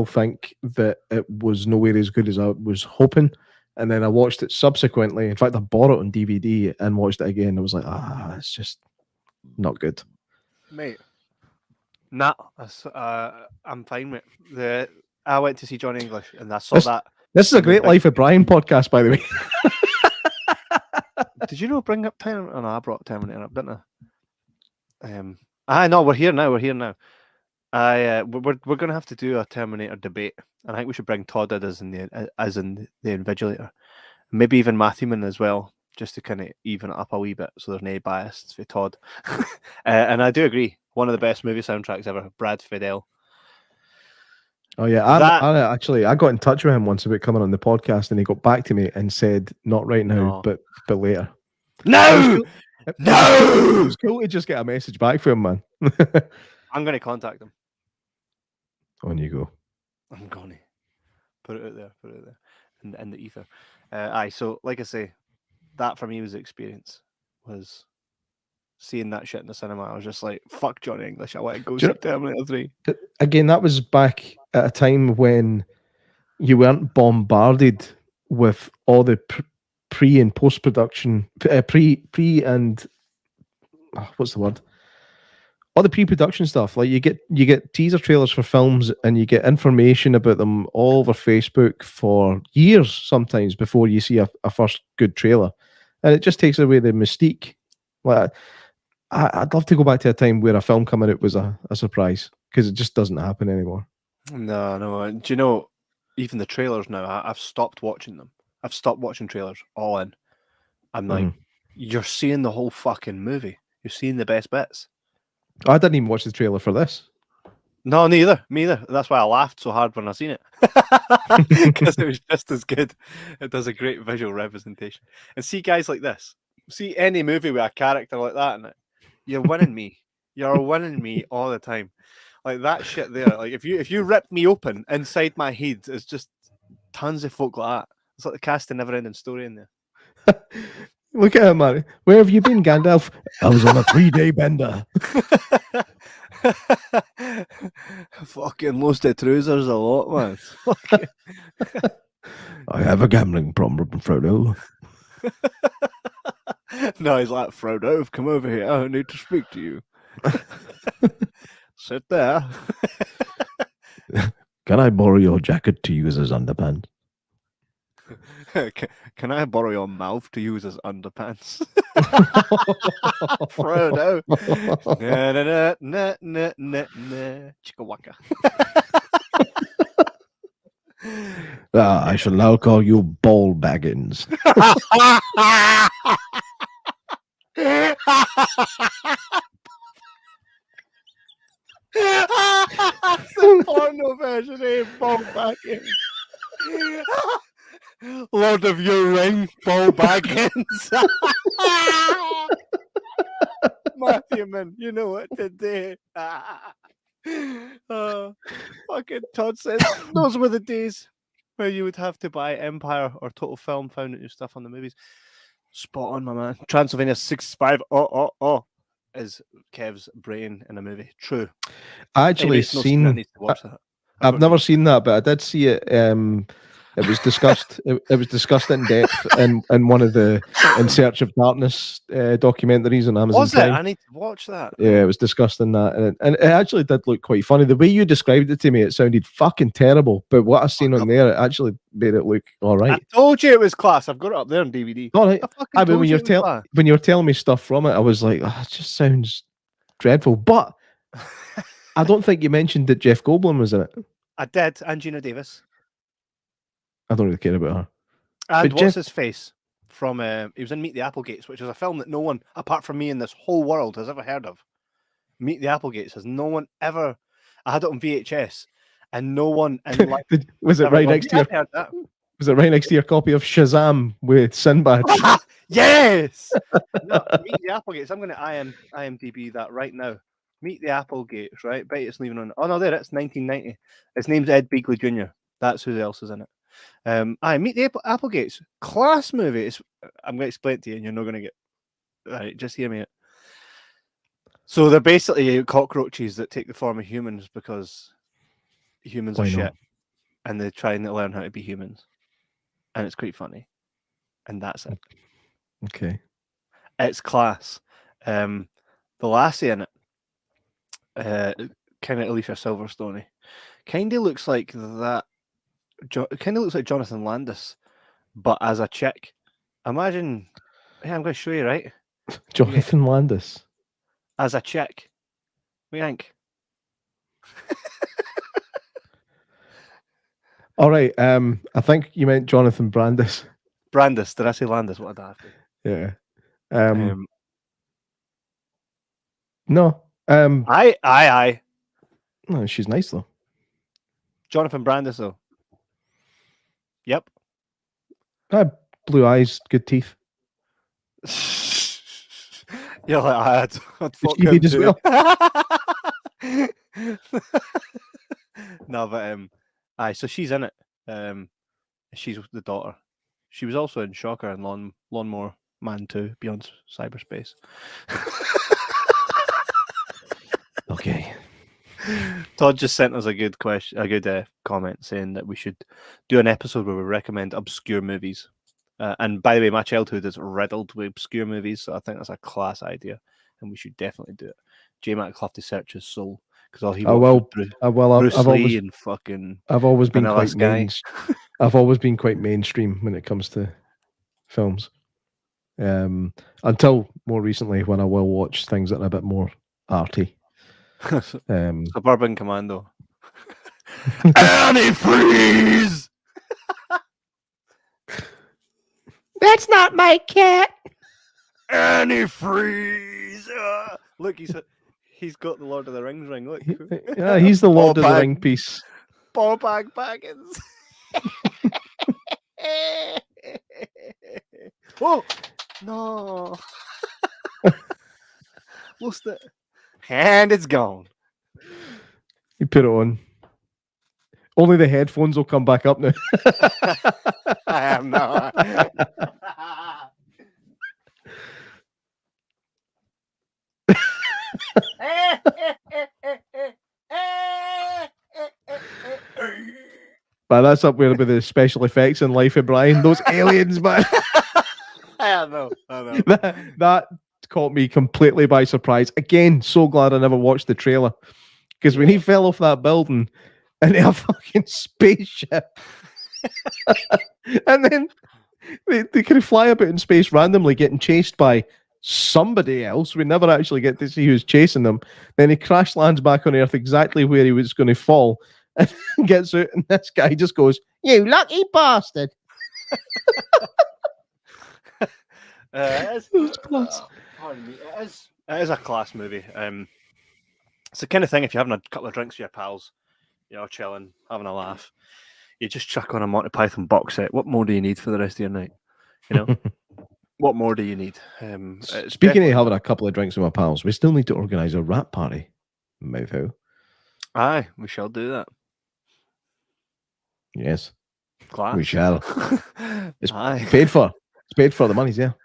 think that it was nowhere as good as I was hoping. And then I watched it subsequently. In fact, I bought it on DVD and watched it again. I was like, it's just not good, mate. Nah, I'm fine with the. I went to see Johnny English, and I saw that. This is a great Life of Brian podcast, by the way. Did you know bring up Terminator? Oh, no, I brought Terminator up, didn't I? No, we're here now. We're here now. We're gonna have to do a Terminator debate, and I think we should bring Todd as in the Invigilator, maybe even Matthewman as well, just to kind of even it up a wee bit, so there's no bias for Todd. And I do agree, one of the best movie soundtracks ever, Brad Fiedel. Oh yeah, I got in touch with him once about coming on the podcast, and he got back to me and said, "Not right now, but later." No, no. It's cool to just get a message back from him, man. I'm going to contact him. On you go. I'm going to put it out there, in the ether. So like I say, that for me was the experience. Was seeing that shit in the cinema. I was just like, fuck Johnny English. I want to go see Terminator 3. Again, that was back at a time when you weren't bombarded with all the pre and post production, what's the word? All the pre-production stuff. Like you get teaser trailers for films, and you get information about them all over Facebook for years sometimes before you see a first good trailer, and it just takes away the mystique. Like I'd love to go back to a time where a film coming out was a surprise, because it just doesn't happen anymore. No. Do you know, even the trailers now, I've stopped watching them. I've stopped watching trailers all in. I'm like, you're seeing the whole fucking movie. You're seeing the best bits. I didn't even watch the trailer for this. No, neither. Me either. That's why I laughed so hard when I seen it. Because it was just as good. It does a great visual representation. And see guys like this. See any movie with a character like that in it. You're winning me. You're winning me all the time. Like that shit there. Like if you rip me open inside my head, it's just tons of folk like that. It's like the cast of Never Ending Story in there. Look at him, man. Where have you been, Gandalf? I was on a 3-day bender. Fucking lost the trousers a lot, man. I have a gambling problem, Frodo. No, he's like, Frodo, come over here. I need to speak to you. Sit there. Can I borrow your jacket to use as underpants? Can I borrow your mouth to use as underpants? Frodo. Chicka waka. I shall now call you Ball Baggins. The porno version of Ball Baggins. Lord of your Ring, Ball Baggins. Matthew, man, you know what to do. Fucking Todd says those were the days where you would have to buy Empire or Total Film found new stuff on the movies. Spot on, my man. Transylvania 65 is Kev's brain in a movie. True. I actually seen. I need to watch that. I've never seen that, but I did see it. It was discussed. It was discussed in depth in one of the In Search of Darkness documentaries on Amazon Was Prime. it? I need to watch that. Yeah, it was discussed in that, and it actually did look quite funny. The way you described it to me, it sounded fucking terrible. But what I've seen on there, it actually made it look all right. I told you it was class. I've got it up there on DVD. All right. I mean, when you're telling me stuff from it, I was like, oh, it just sounds dreadful. But I don't think you mentioned that Jeff Goldblum was in it. I did, and Gina Davis. I don't really care about her. And But what's his face from? He was in Meet the Applegates, which is a film that no one, apart from me in this whole world, has ever heard of. Meet the Applegates has no one ever. I had it on VHS, and no one in life was it right next to your? Was it right next to your copy of Shazam with Sinbad? Yes. No, Meet the Applegates. I'm going to IMDb that right now. Meet the Applegates, right? Bet it's leaving on. Oh no, there it's 1990. His name's Ed Begley Jr. That's who else is in it. Meet the Applegates. Class movie. I'm going to explain it to you, and you're not going to get. Right, just hear me out. So they're basically cockroaches that take the form of humans because humans are shit, and they're trying to learn how to be humans, and it's quite funny, and that's it. Okay, it's class. The lassie in it, kind of Alicia Silverstone, kind of looks like that. Kind of looks like Jonathan Landis, but as a chick. Imagine. Yeah, I'm going to show you, right? Jonathan Landis as a chick. What do you think? All right. I think you meant Jonathan Brandis. Brandis. Did I say Landis? What did I have Yeah. to? No. Aye. No, she's nice though. Jonathan Brandis though. Yep. Blue eyes, good teeth. You're like, I'd fuck him as well. No, but aye, so she's in it. She's the daughter. She was also in Shocker and Lawnmower Man 2, Beyond Cyberspace. Okay. Todd just sent us a good comment saying that we should do an episode where we recommend obscure movies. And by the way, my childhood is riddled with obscure movies, so I think that's a class idea, and we should definitely do it. J Mac will have to search his soul because all he wants is Bruce Lee and fucking. I've always been quite I've always been quite mainstream when it comes to films. Until more recently, when I will watch things that are a bit more arty. Suburban Commando. Antifreeze! That's not my cat. Antifreeze! Look, he's got the Lord of the Rings ring. Look, Yeah, he's the Lord of the Bag- Ring piece. Ball bag Baggins. Oh no! Lost it, and it's gone. You put it on. Only the headphones will come back up now. I am not. Man, that's up there with the special effects in Life of Brian. Those aliens, man. I know. That caught me completely by surprise. Again, so glad I never watched the trailer. Because when he fell off that building into a fucking spaceship, and then they kind of fly about in space randomly, getting chased by somebody else. We never actually get to see who's chasing them. Then he crash lands back on Earth exactly where he was going to fall, and gets out, and this guy just goes, "You lucky bastard!" It's class. Pardon me. It is a class movie. It's the kind of thing, if you're having a couple of drinks with your pals, you know, chilling, having a laugh, you just chuck on a Monty Python box set. What more do you need for the rest of your night? You know, what more do you need? Speaking of having a couple of drinks with my pals, we still need to organise a rap party. Mouthful. Aye, we shall do that. Yes, Class. we shall. It's Aye. paid for. It's paid for. The money's there.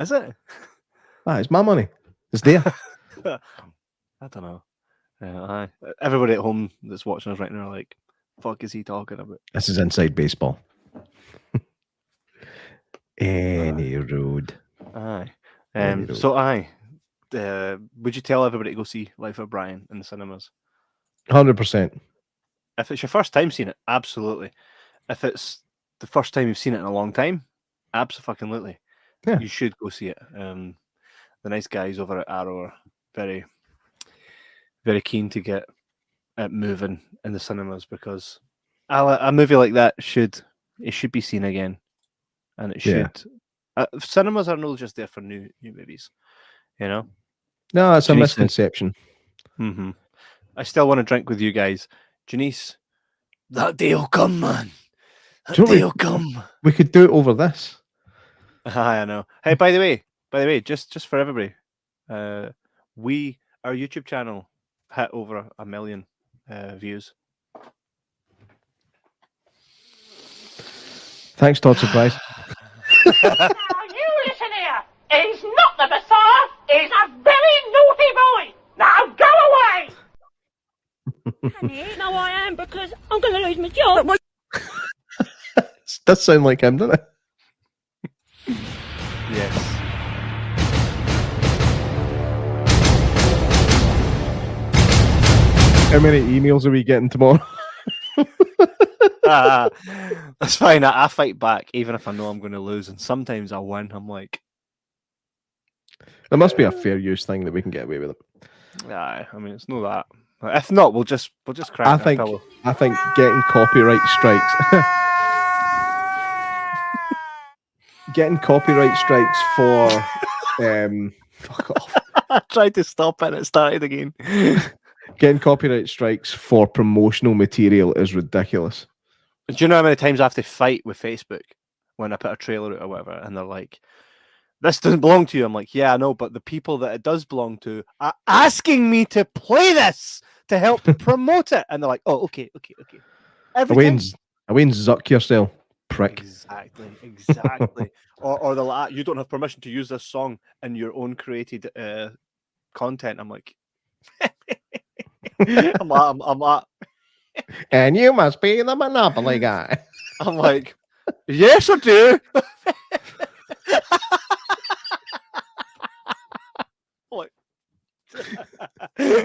Is it? It's my money. It's there. I don't know. Aye. Everybody at home that's watching us right now are like, fuck is he talking about? This is inside baseball. Any road. Aye. Any road. So aye. Would you tell everybody to go see Life of Brian in the cinemas? 100%. If it's your first time seeing it, absolutely. If it's the first time you've seen it in a long time, absolutely. Yeah. You should go see it. The nice guys over at Arrow are very, very keen to get it moving in the cinemas, because a movie like that should be seen again, and it should. Cinemas are not just there for new movies, you know. No, it's a Janice misconception. Mm-hmm. I still want to drink with you guys, Janice. That day will come, man. That Do you know day will come. We could do it over this. I know. Hey, by the way, just for everybody, our YouTube channel hit over 1 million views. Thanks, Todd Surprise. Now you listen here. He's not the Messiah. He's a very naughty boy. Now go away. Honey, no, I am, because I'm going to lose my job. It does sound like him, doesn't it? Yes. How many emails are we getting tomorrow? That's fine. I fight back, even if I know I'm going to lose, and sometimes I win. I'm like, There must be a fair use thing that we can get away with it. I mean, it's not that. If not, we'll just crack I that think pillow. getting copyright strikes. Getting copyright strikes for fuck off. I tried to stop it and it started again. Getting copyright strikes for promotional material is ridiculous. Do you know how many times I have to fight with Facebook when I put a trailer out or whatever, and they're like, "This doesn't belong to you." I'm like, "Yeah, I know, but the people that it does belong to are asking me to play this to help promote it," and they're like, "Oh, okay." Every time. Away and zuck yourself, prick. Exactly. or they're like, "You don't have permission to use this song in your own created content." I'm like, I'm like, And you must be the Monopoly guy. I'm like, yes, I do. Like,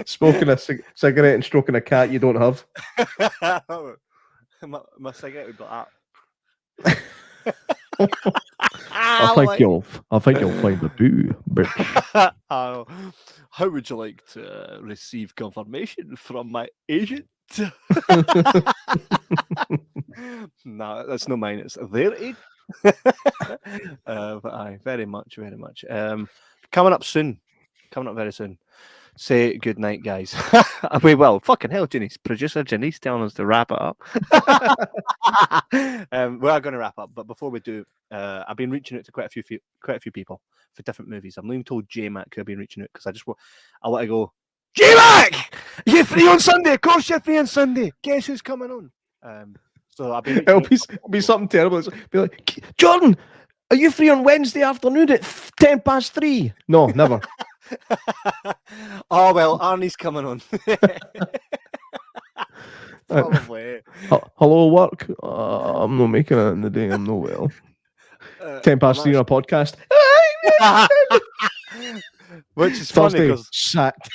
Smoking a cigarette and stroking a cat you don't have. my cigarette would be like that. I think you'll find a boo, bitch. How would you like to receive confirmation from my agent? No, that's not mine. It's their agent. But aye, very much. Coming up soon. Coming up very soon. Say good night, guys. We will. Fucking hell, Janice. Producer Janice telling us to wrap it up. We are going to wrap up, but before we do, I've been reaching out to quite a few people for different movies. I'm not even told J-Mac who I've been reaching out because I want to go, J-Mac! Are you free on Sunday? Of course you're free on Sunday. Guess who's coming on? So I've been It'll be something terrible. It'll be like, Jordan, are you free on Wednesday afternoon at 3:10? No, never. Oh well, Arnie's coming on. Probably. Hello, work. I'm not making it in the day. I'm not well. 3:10 on a podcast. Which is funny because sacked.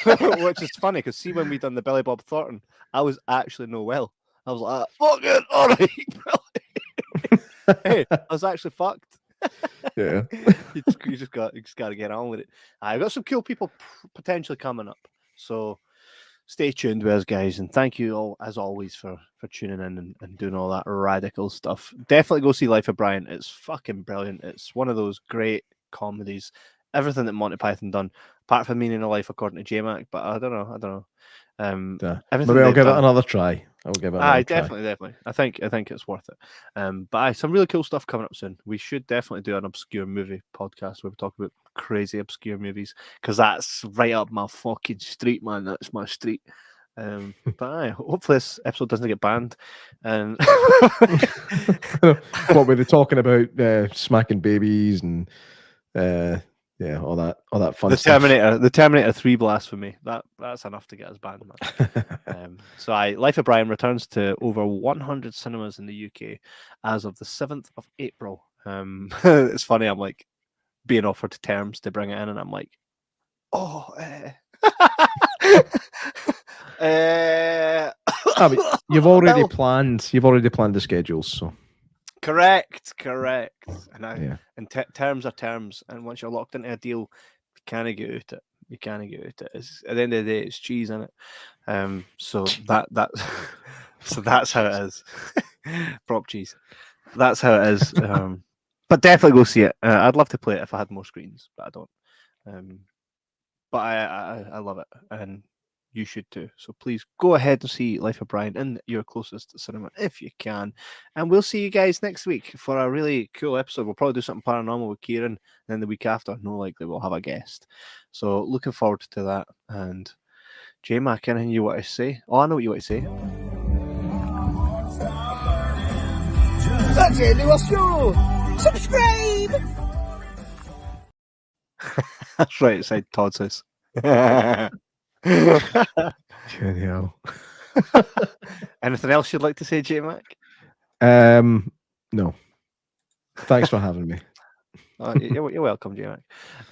Which is funny because see when we done the Billy Bob Thornton, I was actually no well. I was like, fucking all right, Billy. Hey, I was actually fucked. Yeah. you just got to get on with it. I've got some cool people potentially coming up, so stay tuned with us, guys, and thank you all as always for tuning in and doing all that radical stuff. Definitely go see Life of Brian. It's fucking brilliant. It's one of those great comedies. Everything that Monty Python done, apart from Meaning of Life, according to J-Mac, but I don't know. Maybe I'll give it another try. I'll give it another try. Definitely. I think it's worth it. But some really cool stuff coming up soon. We should definitely do an obscure movie podcast where we talk about crazy obscure movies because that's right up my fucking street, man. That's my street. But hopefully this episode doesn't get banned. And what were they talking about? Smacking babies and yeah, all that fun stuff. The Terminator 3 blasphemy. That's enough to get us banned, man. So Life of Brian returns to over 100 cinemas in the UK as of the 7th of April. It's funny, I'm like being offered terms to bring it in, and I'm like, you've already planned the schedules, so correct. And terms are terms, and once you're locked into a deal, you can't get out it. At the end of the day, it's cheese, isn't it? So that's how it is. Prop cheese. That's how it is. But definitely go see it. I'd love to play it if I had more screens, but I don't. But I love it, and you should too. So please go ahead and see Life of Brian in your closest cinema if you can. And we'll see you guys next week for a really cool episode. We'll probably do something paranormal with Kieran. And then the week after, no likely we'll have a guest. So looking forward to that. And J-Mac, anything you want to say? Oh, I know what you want to say. That's it, new show. Subscribe! That's right, it's like Todd's house. Genial. Anything else you'd like to say, J-Mac? No. Thanks for having me. You're welcome, J-Mac.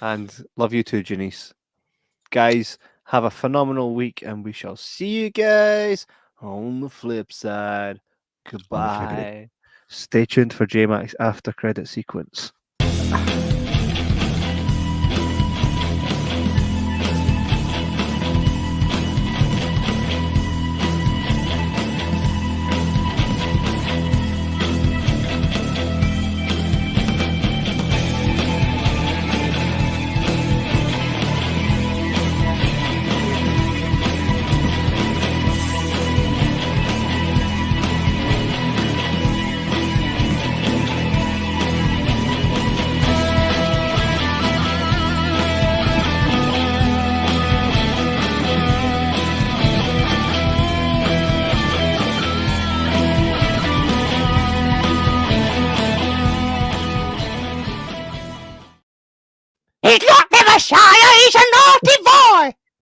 And love you too, Janice. Guys, have a phenomenal week, and we shall see you guys on the flip side. Goodbye. Stay tuned for J-Mac's after credit sequence.